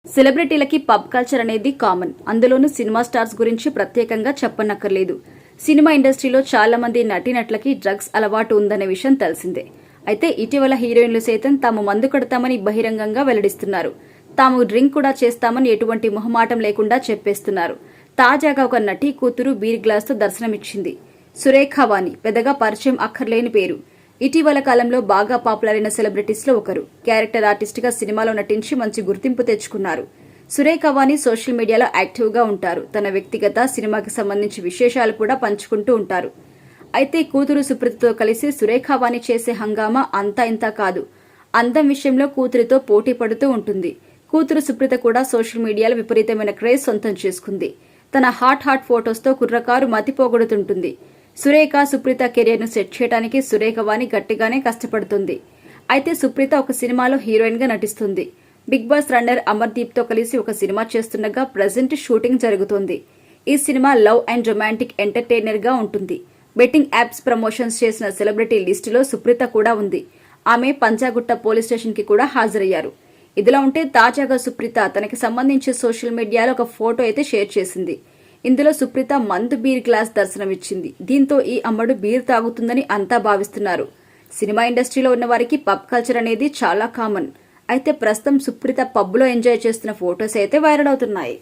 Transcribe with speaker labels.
Speaker 1: సెలబ్రిటీలకి pub culture అనేది common. అందులోనూ cinema stars గురించి ప్రత్యేకంగా చెప్పనక్కర్లేదు. సినిమా ఇండస్ట్రీలో చాలా మంది నటీనటులకి డ్రగ్స్ అలవాటు ఉందనే విషయం తెలిసిందే. అయితే ఇటీవల హీరోయిన్లు సైతం తాము మందు కొడతామని బహిరంగంగా వెల్లడిస్తున్నారు. తాము డ్రింక్ కూడా చేస్తామని ఎటువంటి మొహమాటం లేకుండా చెప్పేస్తున్నారు. తాజాగా ఒక నటీ కూతురు బీర్ గ్లాస్తో దర్శనమిచ్చింది. సురేఖ వాణి పెద్దగా పరిచయం అక్కర్లేని పేరు. ఇటీవల కాలంలో బాగా పాపులర్ అయిన సెలబ్రిటీస్ లో ఒకరు. క్యారెక్టర్ ఆర్టిస్ట్ గా సినిమాలో నటించి మంచి గుర్తింపు తెచ్చుకున్నారు. సురేఖ వాణి సోషల్ మీడియాలో యాక్టివ్ గా ఉంటారు. తన వ్యక్తిగత సినిమాకి సంబంధించి విశేషాలు కూడా పంచుకుంటూ ఉంటారు. అయితే కూతురు సుప్రీతతో కలిసి సురేఖ వాణి చేసే హంగామా అంతా ఇంతా కాదు. అందం విషయంలో కూతురితో పోటీ పడుతూ ఉంటుంది. కూతురు సుప్రీత కూడా సోషల్ మీడియాలో విపరీతమైన క్రేజ్ సొంతం చేసుకుంది. తన హాట్ ఫోటోస్తో కుర్రకారు మతిపోగొడుతుంటుంది. సురేఖ సుప్రీత కెరీర్ ను సెట్ చేయడానికి సురేఖ వాణి గట్టిగానే కష్టపడుతుంది. అయితే సుప్రీత ఒక సినిమాలో హీరోయిన్ గా నటిస్తుంది. బిగ్ బాస్ రన్నర్ అమర్దీప్ తో కలిసి ఒక సినిమా చేస్తుండగా ప్రజెంట్ షూటింగ్ జరుగుతోంది. ఈ cinema love and romantic entertainer గా ఉంటుంది. బెట్టింగ్ యాప్స్ ప్రమోషన్స్ చేసిన సెలబ్రిటీ లిస్టులో సుప్రీత కూడా ఉంది. ఆమె పంజాగుట్ట పోలీస్ స్టేషన్ కి కూడా హాజరయ్యారు. ఇదిలా ఉంటే తాజాగా సుప్రీత తనకి సంబంధించి సోషల్ మీడియాలో ఒక ఫోటో అయితే షేర్ చేసింది. ఇందులో సుప్రీత మందు బీర్ గ్లాస్ దర్శనమిచ్చింది. దీంతో ఈ అమ్మడు బీర్ తాగుతుందని అంతా భావిస్తున్నారు. సినిమా ఇండస్ట్రీలో ఉన్న వారికి పబ్ కల్చర్ అనేది చాలా కామన్. అయితే ప్రస్తుతం సుప్రీత పబ్లో ఎంజాయ్ చేస్తున్న ఫోటోస్ అయితే వైరల్ అవుతున్నాయి.